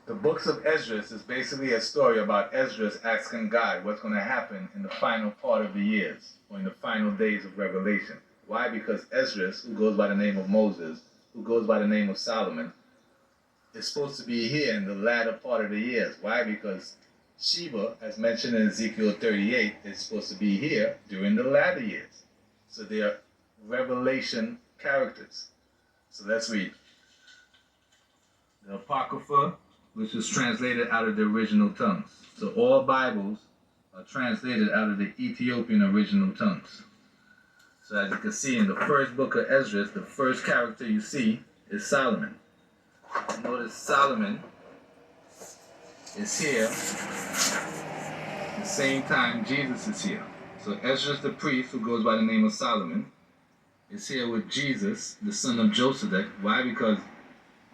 The books of Esdras is basically a story about Esdras asking God what's going to happen in the final part of the years, or in the final days of Revelation. Why? Because Esdras, who goes by the name of Moses, who goes by the name of Solomon, is supposed to be here in the latter part of the years. Why? Because Sheba, as mentioned in Ezekiel 38, is supposed to be here during the latter years. So they are Revelation characters. So let's read. The Apocrypha, which was translated out of the original tongues. So all Bibles are translated out of the Ethiopian original tongues. So as you can see in the first book of Esdras, the first character you see is Solomon. Notice Solomon is here at the same time Jesus is here. So Esdras the priest, who goes by the name of Solomon, is here with Jesus, the son of Josedek. Why? Because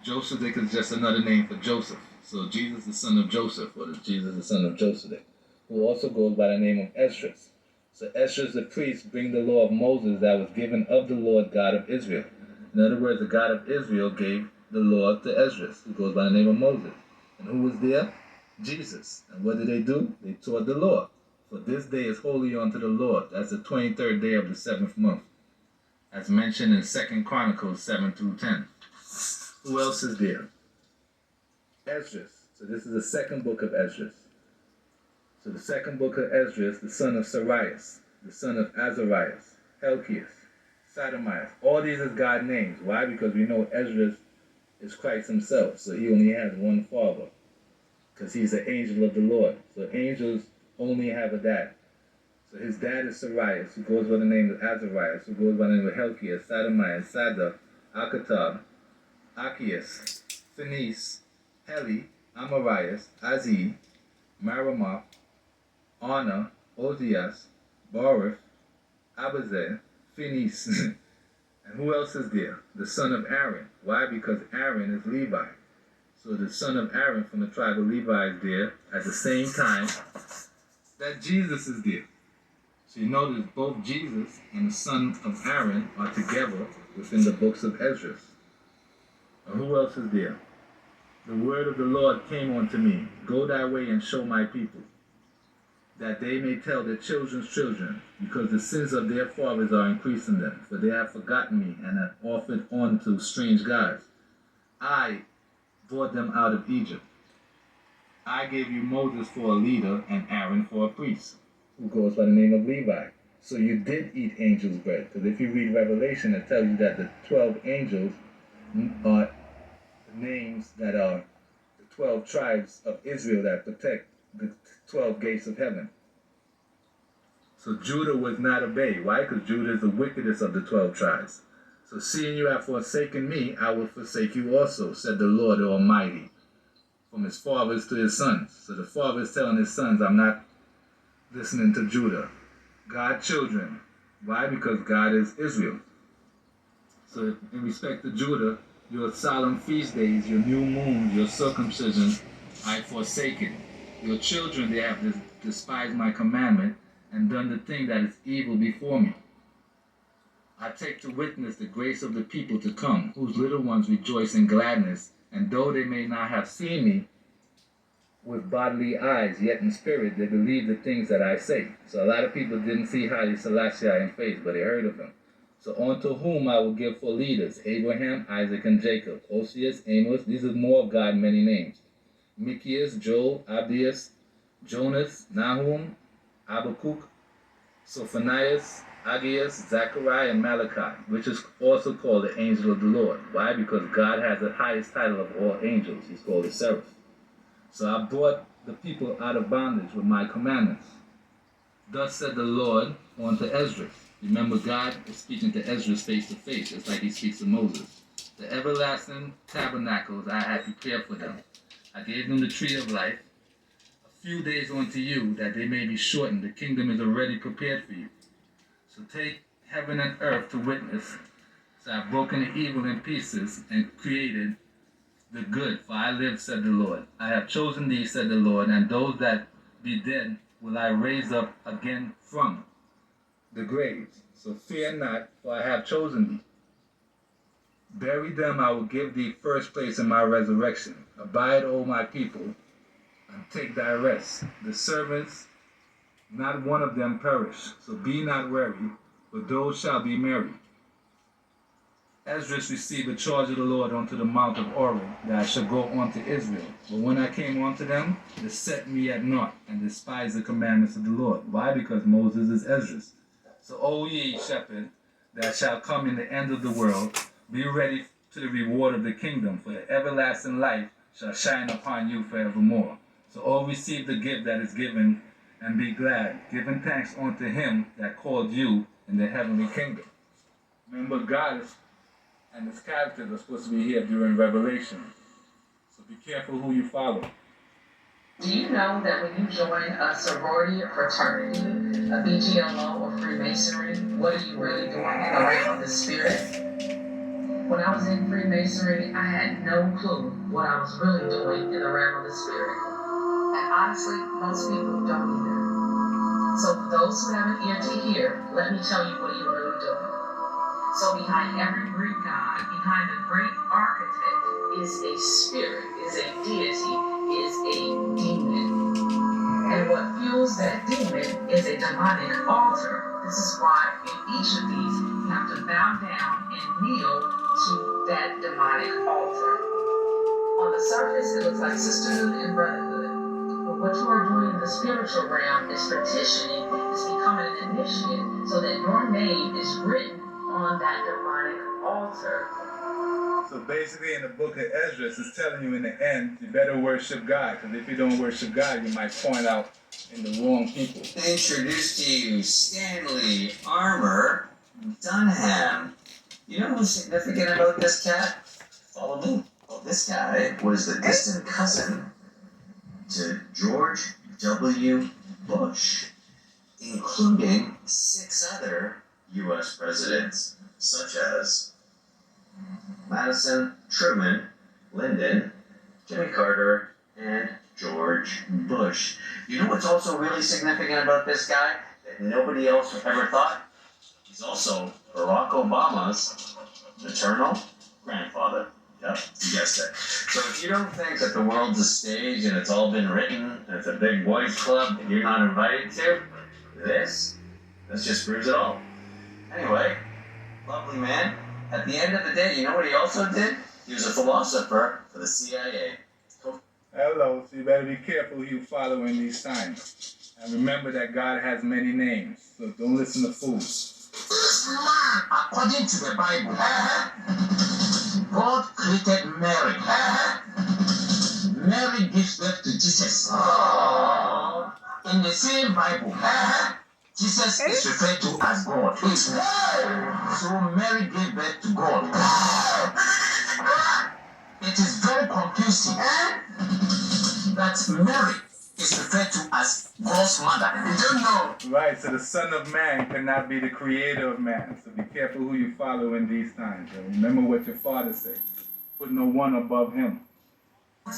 Josedek is just another name for Joseph. So Jesus the son of Joseph, or Jesus the son of Josedek, who also goes by the name of Esdras. So Esdras the priest bring the law of Moses that was given of the Lord God of Israel. In other words, the God of Israel gave the law to Esdras, who goes by the name of Moses. And who was there? Jesus. And what did they do? They taught the law. For this day is holy unto the Lord. That's the 23rd day of the 7th month, as mentioned in 2 Chronicles 7 through 10. Who else is there? Esdras. So this is the second book of Esdras. So the second book of Esdras, the son of Sarias, the son of Azarias, Helkias, Sadomias. All these is God names. Why? Because we know Esdras is Christ himself. So he only has one father, because he's an angel of the Lord. So angels only have a dad. So his dad is Sarias, who goes by the name of Azarias, who goes by the name of Helkias, Sadomias, Sadok, Akatab, Achias, Phineas, Heli, Amarias, Azi, Maramoth, Anna, Ozias, Baruch, Abazeh, Phineas. And who else is there? The son of Aaron. Why? Because Aaron is Levi. So the son of Aaron from the tribe of Levi is there at the same time that Jesus is there. So you notice both Jesus and the son of Aaron are together within the books of Esdras. And who else is there? The word of the Lord came unto me. Go thy way and show my people, that they may tell their children's children, because the sins of their fathers are increasing them, for they have forgotten me and have offered unto strange gods. I brought them out of Egypt. I gave you Moses for a leader and Aaron for a priest, who goes by the name of Levi. So you did eat angels' bread, because if you read Revelation, it tells you that the 12 angels are the names that are the 12 tribes of Israel that protect the 12 gates of heaven. So Judah was not obeyed. Why? Because Judah is the wickedest of the 12 tribes. So seeing you have forsaken me, I will forsake you also, said the Lord Almighty, from his fathers to his sons. So the father is telling his sons, I'm not listening to Judah. God's children. Why? Because God is Israel. So in respect to Judah, your solemn feast days, your new moons, your circumcision, I forsaken. Your children, they have despised my commandment and done the thing that is evil before me. I take to witness the grace of the people to come, whose little ones rejoice in gladness, and though they may not have seen me with bodily eyes, yet in spirit they believe the things that I say. So a lot of people didn't see Haile Selassie in face, but they heard of him. So unto whom I will give for leaders, Abraham, Isaac, and Jacob, Osias, Amos, these are more of God, many names. Michias, Joel, Abdias, Jonas, Nahum, Habakkuk, Sophonias, Aggeus, Zechariah, and Malachi, which is also called the angel of the Lord. Why? Because God has the highest title of all angels. He's called the seraph. So I brought the people out of bondage with my commandments. Thus said the Lord unto Esdras. Remember, God is speaking to Esdras face to face, just like he speaks to Moses. The everlasting tabernacles I had prepared for them. I gave them the tree of life. A few days unto you, that they may be shortened. The kingdom is already prepared for you. So take heaven and earth to witness. So I have broken the evil in pieces and created the good. For I live, said the Lord. I have chosen thee, said the Lord, and those that be dead will I raise up again from the graves. So fear not, for I have chosen thee. Bury them, I will give thee first place in my resurrection. Abide, O my people, and take thy rest. The servants, not one of them perish. So be not weary, but those shall be merry. Esdras received a charge of the Lord unto the mount of Horeb, that I should go unto Israel. But when I came unto them, they set me at naught, and despised the commandments of the Lord. Why? Because Moses is Esdras. So, O ye shepherd, that shall come in the end of the world, be ready to the reward of the kingdom, for the everlasting light shall shine upon you forevermore. So all receive the gift that is given, and be glad, giving thanks unto him that called you in the heavenly kingdom. Remember, God and his characters are supposed to be here during Revelation. So be careful who you follow. Do you know that when you join a sorority or fraternity, a BGLO or Freemasonry, what are you really doing in the realm of the spirit? When I was in Freemasonry, I had no clue what I was really doing in the realm of the spirit. And honestly, most people don't either. So for those who have an ear to hear, let me tell you what you're really doing. So behind every Greek god, behind the great architect, is a spirit, is a deity, is a demon. And what fuels that demon is a demonic altar. This is why in each of these, you have to bow down and kneel to that demonic altar. On the surface, it looks like sisterhood and brotherhood. But what you are doing in the spiritual realm is petitioning, is becoming an initiate, so that your name is written on that demonic altar. So basically in the book of Esdras, it's telling you in the end, you better worship God, because if you don't worship God, you might point out in the wrong people. Introduce to you Stanley Armour Dunham. You know what's significant about this cat? Follow me. Well, this guy was the distant cousin to George W. Bush, including 6 other U.S. presidents, such as Madison, Truman, Lyndon, Jimmy Carter, and George Bush. You know what's also really significant about this guy that nobody else ever thought? He's also Barack Obama's maternal grandfather. Yep, you guessed it. So if you don't think that the world's a stage and it's all been written and it's a big boys club and you're not invited to, this just proves it all. Anyway, lovely man. At the end of the day, you know what he also did? He was a philosopher for the CIA. Cool. Hello, so you better be careful who you follow in these times. And remember that God has many names, so don't listen to fools. This man, according to the Bible, God created Mary. Mary gives birth to Jesus. In the same Bible, Jesus is referred to as God. So Mary gave birth to God. It is very confusing that Mary is referred to as God's mother. You don't know. Right, so the Son of Man cannot be the creator of man. So be careful who you follow in these times. And remember what your father said. Put no one above him. All